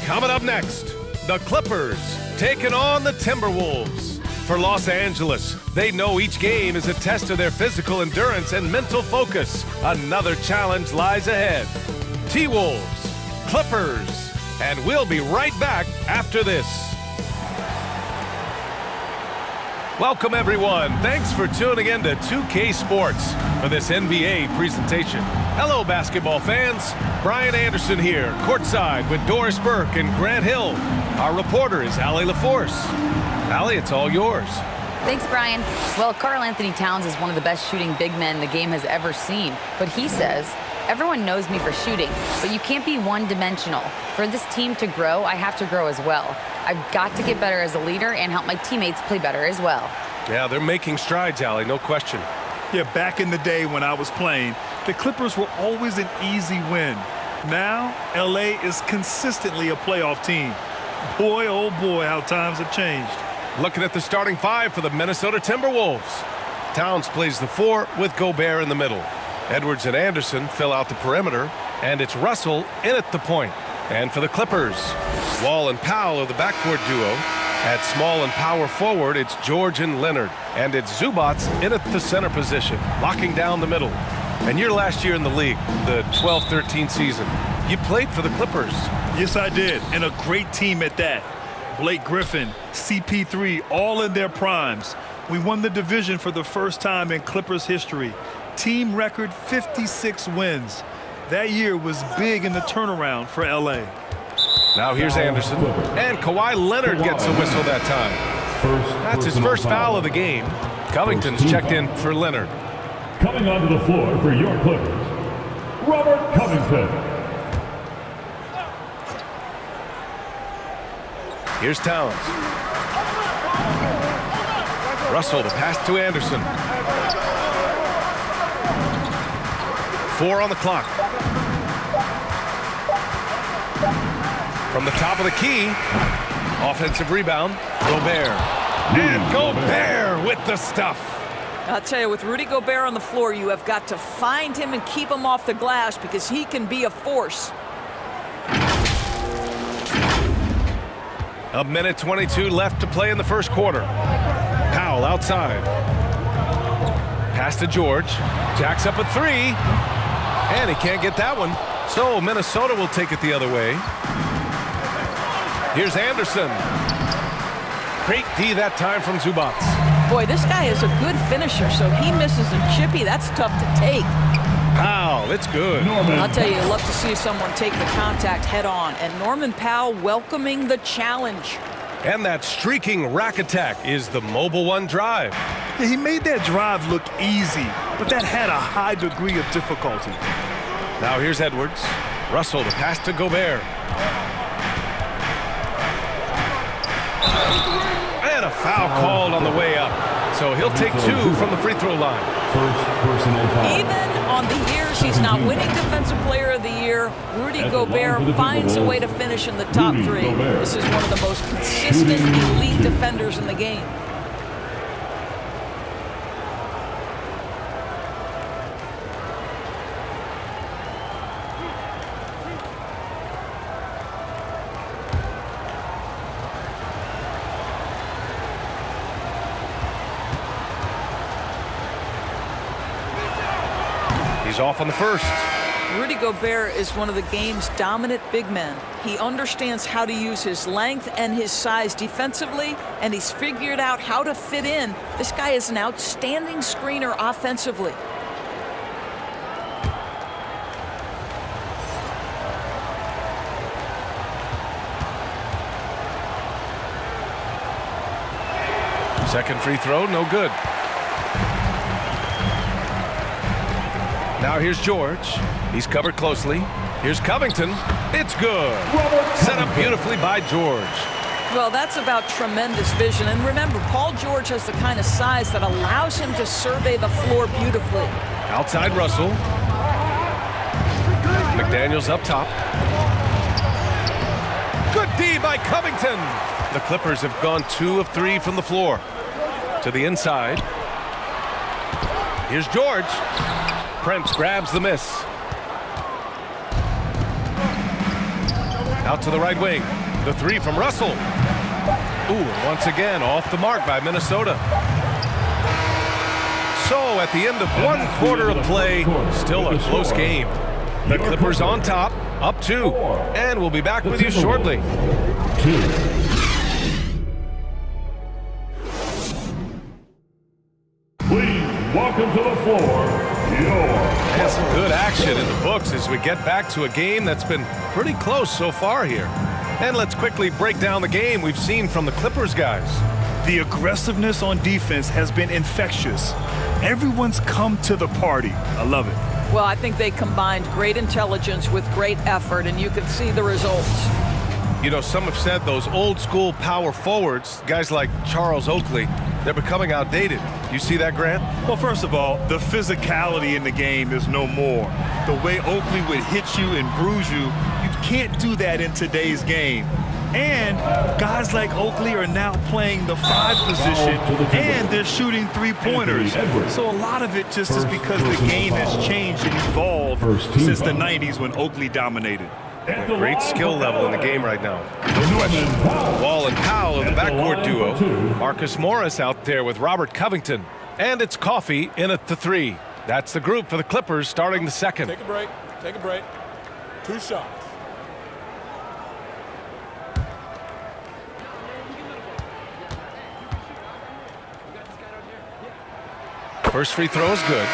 Coming up next, the Clippers taking on the Timberwolves. For Los Angeles, they know each game is a test of their physical endurance and mental focus. Another challenge lies ahead. T-Wolves, Clippers, and we'll be right back after this. Welcome, everyone. Thanks for tuning in to 2K Sports for this NBA presentation. Hello, basketball fans. Brian Anderson here, courtside with Doris Burke and Grant Hill. Our reporter is Allie LaForce. Allie, it's all yours. Thanks, Brian. Well, Karl Anthony Towns is one of the best shooting big men the game has ever seen. But he says, everyone knows me for shooting, but you can't be one-dimensional. For this team to grow, I have to grow as well. I've got to get better as a leader and help my teammates play better as well. Yeah, they're making strides, Allie, no question. Yeah, back in the day when I was playing, the Clippers were always an easy win. Now, LA is consistently a playoff team. Boy, oh boy, how times have changed. Looking at the starting five for the Minnesota Timberwolves. Towns plays the 4 with Gobert in the middle. Edwards and Anderson fill out the perimeter, and it's Russell in at the point. And for the Clippers, Wall and Powell are the backcourt duo. At small and power forward, it's George and Leonard. And it's Zubac in at the center position, locking down the middle. And your last year in the league, the 12-13 season, you played for the Clippers. Yes, I did, and a great team at that. Blake Griffin, CP3, all in their primes. We won the division for the first time in Clippers history. Team record 56 wins. That year was big in the turnaround for LA. Now here's Anderson, and Kawhi Leonard gets a whistle that time. That's his first foul of the game. Covington's checked in for Leonard. Coming onto the floor for your Clippers, Robert Covington. Here's Towns. Russell to pass to Anderson. 4 on the clock. From the top of the key, offensive rebound, Gobert. And Gobert with the stuff. I'll tell you, with Rudy Gobert on the floor, you have got to find him and keep him off the glass because he can be a force. A minute 22 left to play in the first quarter. Powell outside. Pass to George. Jacks up a 3. And he can't get that one. So Minnesota will take it the other way. Here's Anderson. Great D that time from Zubac. Boy, this guy is a good finisher, so he misses a chippy. That's tough to take. Powell, it's good. I'll tell you, I'd love to see someone take the contact head on. And Norman Powell welcoming the challenge. And that streaking rack attack is the Mobile One drive. Yeah, he made that drive look easy, but that had a high degree of difficulty. Now here's Edwards. Russell to pass to Gobert. And a foul called on the way up. So he'll take 2 from the free throw line. First personal foul. Even on the years he's not winning Defensive Player of the Year, Rudy Gobert finds a way to finish in the top 3. This is one of the most consistent elite defenders in the game. He's off on the first. Rudy Gobert is one of the game's dominant big men. He understands how to use his length and his size defensively, and he's figured out how to fit in. This guy is an outstanding screener offensively. Second free throw, no good. Now here's George. He's covered closely. Here's Covington. It's good. Set up beautifully by George. Well, that's about tremendous vision. And remember, Paul George has the kind of size that allows him to survey the floor beautifully. Outside Russell. McDaniels up top. Good D by Covington. The Clippers have gone 2 of 3 from the floor. To the inside. Here's George. Prince grabs the miss. Out to the right wing. The three from Russell. Ooh, once again, off the mark by Minnesota. So at the end of one quarter of play, still a close game. The Clippers on top, up 2. And we'll be back with you shortly. 2. Please welcome to the floor, And some good action in the books as we get back to a game that's been pretty close so far here. And let's quickly break down the game we've seen from the Clippers guys. The aggressiveness on defense has been infectious. Everyone's come to the party. I love it. Well, I think they combined great intelligence with great effort, and you can see the results. You know, some have said those old school power forwards, guys like Charles Oakley, they're becoming outdated. You see that, Grant? Well, first of all, the physicality in the game is no more. The way Oakley would hit you and bruise you, you can't do that in today's game. And guys like Oakley are now playing the 5 position, and they're shooting 3-pointers. So a lot of it just is because the game has changed and evolved since the 90s when Oakley dominated. Great skill level in the game right now. Wall and Powell in the backcourt duo. Marcus Morris out there with Robert Covington. And it's Coffey in at the 3. That's the group for the Clippers starting the second. Take a break. Take a break. 2 shots. First free throw is good.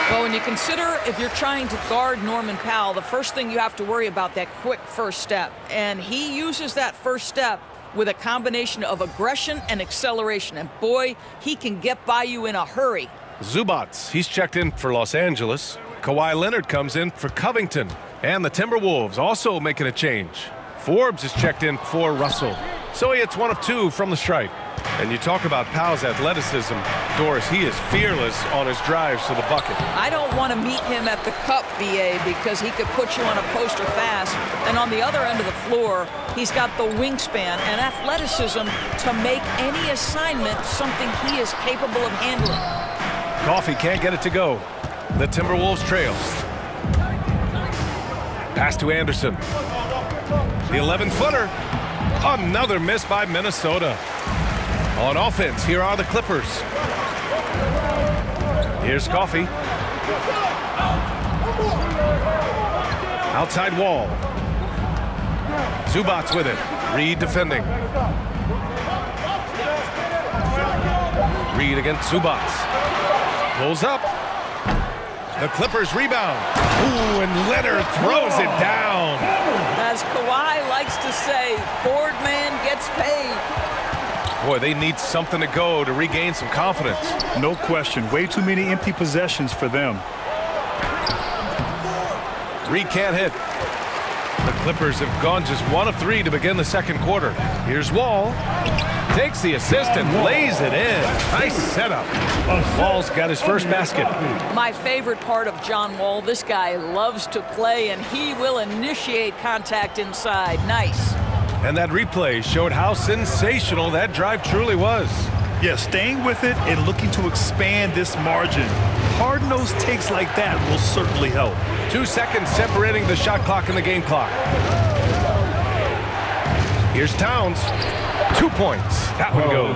Well, when you consider if you're trying to guard Norman Powell, the first thing you have to worry about that quick first step. And he uses that first step with a combination of aggression and acceleration. And boy, he can get by you in a hurry. Zubats, he's checked in for Los Angeles. Kawhi Leonard comes in for Covington. And the Timberwolves also making a change. Forbes is checked in for Russell. So he hits 1 of 2 from the stripe. And you talk about Powell's athleticism, Doris, he is fearless on his drives to the bucket. I don't want to meet him at the cup, BA, because he could put you on a poster fast. And on the other end of the floor, he's got the wingspan and athleticism to make any assignment something he is capable of handling. Coffey can't get it to go. The Timberwolves trail. Pass to Anderson. The 11-footer. Another miss by Minnesota. On offense, here are the Clippers. Here's Coffey. Outside wall. Zubats with it. Reed defending. Reed against Zubats. Pulls up. The Clippers rebound. Ooh, and Leonard throws it down. As Kawhi likes to say, board man gets paid. Boy, they need something to go to regain some confidence. No question. Way too many empty possessions for them. Reed can't hit. The Clippers have gone just 1 of 3 to begin the second quarter. Here's Wall. Takes the assist and lays it in. Nice setup. Wall's got his first basket. My favorite part of John Wall, this guy loves to play, and he will initiate contact inside. Nice. And that replay showed how sensational that drive truly was. Yeah, staying with it and looking to expand this margin. Hard-nosed takes like that will certainly help. 2 seconds separating the shot clock and the game clock. Here's Towns. 2 points. That one goes.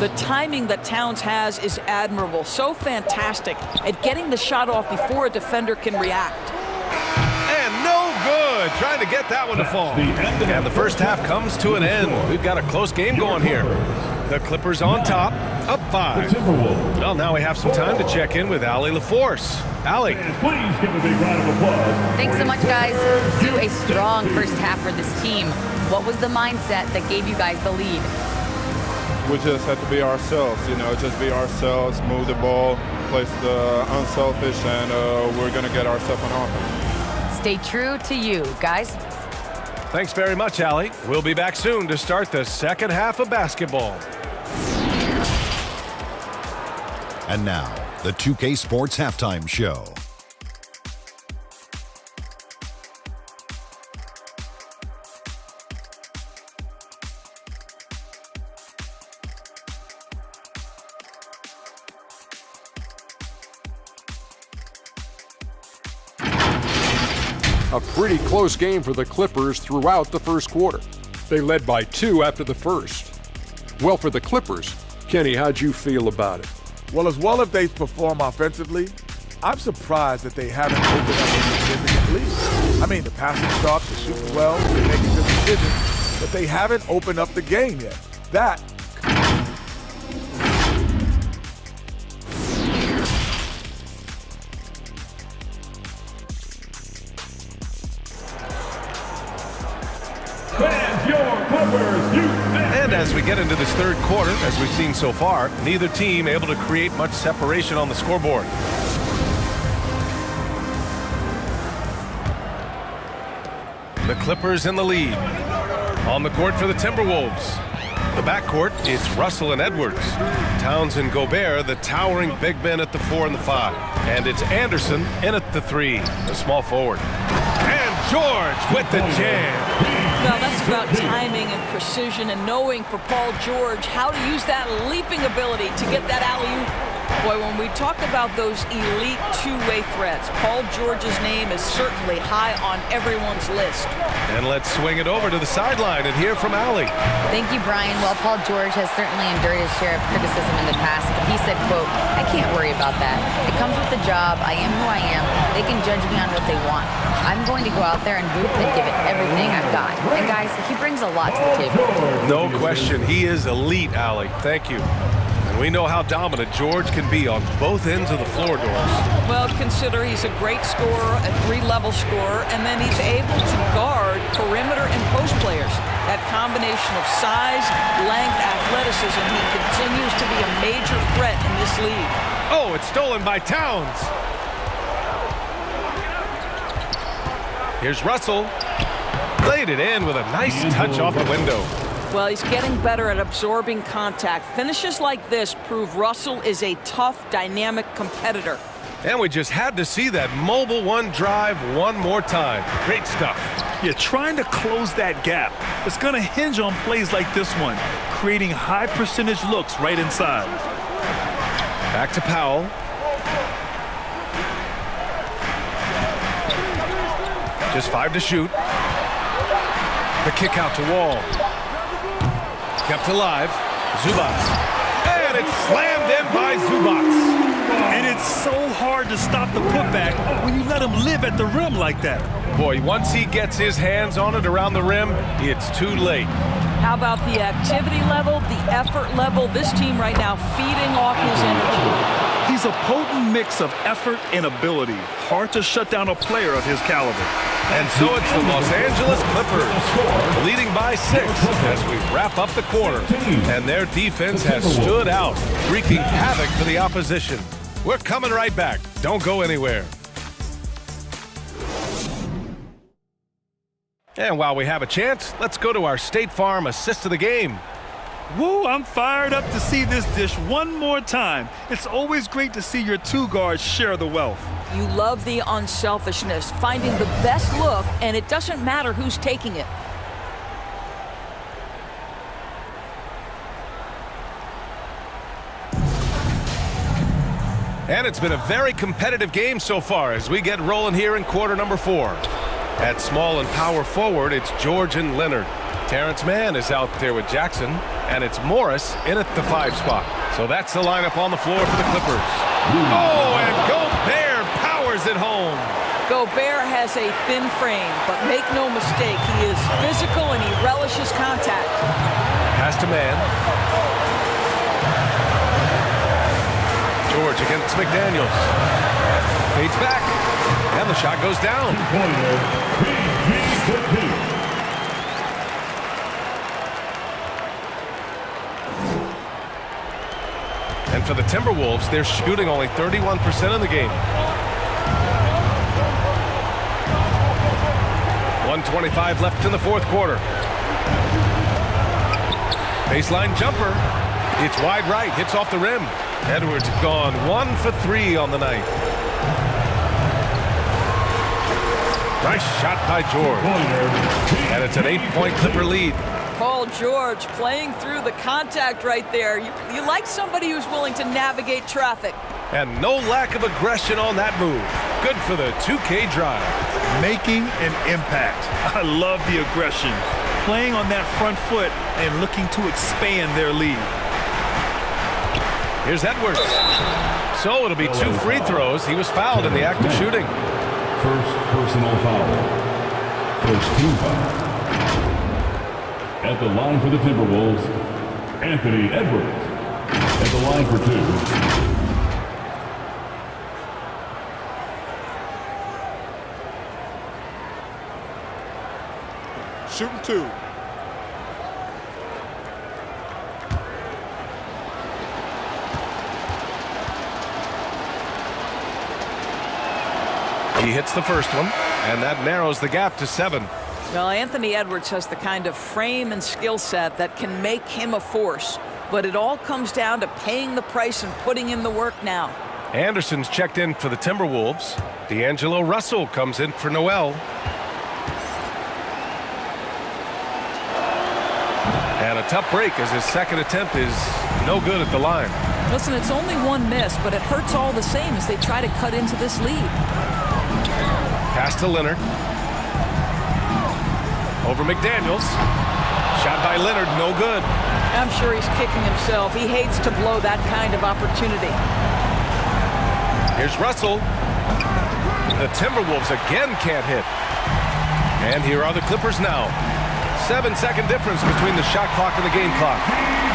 The timing that Towns has is admirable. So fantastic at getting the shot off before a defender can react. And no good. Trying to get that one to fall. And the first half comes to an end. We've got a close game going here. The Clippers on top, up 5. Well, now we have some time to check in with Allie LaForce. Allie. Please give a big round of applause. Thanks so much, guys. Do a strong first half for this team. What was the mindset that gave you guys the lead? We just have to be ourselves, just be ourselves, move the ball, play the unselfish, and we're going to get ourselves on offense. Stay true to you, guys. Thanks very much, Allie. We'll be back soon to start the second half of basketball. And now, the 2K Sports Halftime Show. A pretty close game for the Clippers throughout the first quarter. They led by 2 after the first. Well, for the Clippers, Kenny, how'd you feel about it? Well as they perform offensively, I'm surprised that they haven't opened up a significant lead. I mean, the passing starts, they're shooting well, they're making good decisions, but they haven't opened up the game yet. That And as we get into this third quarter, as we've seen so far, neither team able to create much separation on the scoreboard. The Clippers in the lead. On the court for the Timberwolves. The backcourt, it's Russell and Edwards. Towns and Gobert, the towering big men at the 4 and the 5. And it's Anderson in at the 3, the small forward. And George with the jam. Now that's about timing and precision and knowing for Paul George how to use that leaping ability to get that alley-oop. Boy, when we talk about those elite two-way threats, Paul George's name is certainly high on everyone's list. And let's swing it over to the sideline and hear from Allie. Thank you, Brian. Well, Paul George has certainly endured his share of criticism in the past, but he said, quote, "I can't worry about that. It comes with the job. I am who I am. They can judge me on what they want. I'm going to go out there and hoop and give it everything I've got." And guys, he brings a lot to the table. No question. He is elite, Allie. Thank you. And we know how dominant George can be on both ends of the floor, Doris. Well, consider he's a great scorer, a 3-level scorer, and then he's able to guard perimeter and post players. That combination of size, length, athleticism, he continues to be a major threat in this league. Oh, it's stolen by Towns. Here's Russell. Laid it in with a nice touch off the window. Well, he's getting better at absorbing contact. Finishes like this prove Russell is a tough, dynamic competitor. And we just had to see that mobile one drive one more time. Great stuff. Yeah, trying to close that gap. It's going to hinge on plays like this one, creating high percentage looks right inside. Back to Powell. Just 5 to shoot. The kick out to Wall. Kept alive. Zubac. And it's slammed in by Zubac. And it's so hard to stop the putback when you let him live at the rim like that. Boy, once he gets his hands on it around the rim, it's too late. How about the activity level, the effort level? This team right now feeding off his energy. He's a potent mix of effort and ability. Hard to shut down a player of his caliber. And so it's the Los Angeles Clippers leading by 6 as we wrap up the quarter. And their defense has stood out, wreaking havoc for the opposition. We're coming right back. Don't go anywhere. And while we have a chance, let's go to our State Farm assist of the game. Woo, I'm fired up to see this dish one more time. It's always great to see your 2 guards share the wealth. You love the unselfishness, finding the best look, and it doesn't matter who's taking it. And it's been a very competitive game so far as we get rolling here in quarter number 4. At small and power forward, it's George and Leonard. Terrence Mann is out there with Jackson, and it's Morris in at the 5 spot. So that's the lineup on the floor for the Clippers. Oh, and Gobert powers it home. Gobert has a thin frame, but make no mistake, he is physical and he relishes contact. Pass to Mann. George against McDaniels. Fades back, and the shot goes down. And for the Timberwolves, they're shooting only 31% in the game. 1:25 left in the fourth quarter. Baseline jumper. It's wide right, hits off the rim. Edwards gone 1 for 3 on the night. Nice shot by George. And it's an 8-point Clipper lead. Paul George playing through the contact right there. You like somebody who's willing to navigate traffic. And no lack of aggression on that move. Good for the 2K drive. making an impact. I love the aggression. Playing on that front foot and looking to expand their lead. Here's Edwards. So it'll be 2 free throws. He was fouled in the act of shooting. First personal foul. First team foul. At the line for the Timberwolves, Anthony Edwards. At the line for 2. Shooting 2. He hits the first one, and that narrows the gap to 7. Well, Anthony Edwards has the kind of frame and skill set that can make him a force. But it all comes down to paying the price and putting in the work now. Anderson's checked in for the Timberwolves. D'Angelo Russell comes in for Noel. And a tough break as his second attempt is no good at the line. Listen, it's only 1 miss, but it hurts all the same as they try to cut into this lead. Pass to Leonard. Over McDaniels. Shot by Leonard, no good. I'm sure he's kicking himself. He hates to blow that kind of opportunity. Here's Russell. The Timberwolves again can't hit. And here are the Clippers now. 7-second difference between the shot clock and the game clock.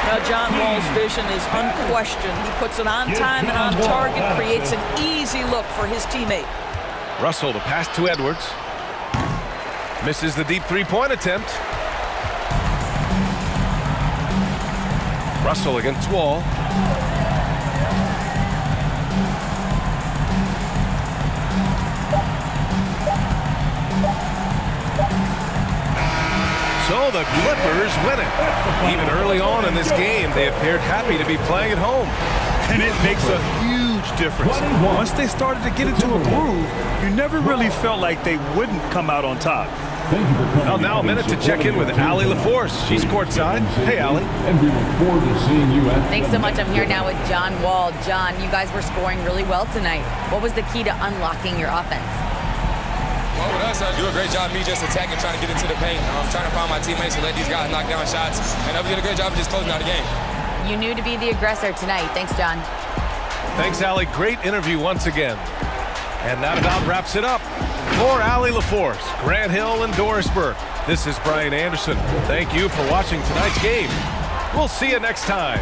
Now, John Wall's vision is unquestioned. He puts it on time and on target, creates an easy look for his teammate. Russell, the pass to Edwards. Misses the deep three-point attempt. Russell against Wall. So the Clippers win it. Even early on in this game, they appeared happy to be playing at home. And it makes a huge difference. Once they started to get into a groove, you never really felt like they wouldn't come out on top. Well, now a minute to check in with Allie LaForce. She's courtside. Hey, Allie. And we look forward to seeing you at... Thanks so much. I'm here now with John Wall. John, you guys were scoring really well tonight. What was the key to unlocking your offense? Well, with us, do a great job me just attacking, trying to get into the paint. Trying to find my teammates and let these guys knock down shots. And we did a great job of just closing out the game. You knew to be the aggressor tonight. Thanks, John. Thanks, Allie. Great interview once again. And that about wraps it up. For Allie LaForce, Grant Hill, and Dorisburg, this is Brian Anderson. Thank you for watching tonight's game. We'll see you next time.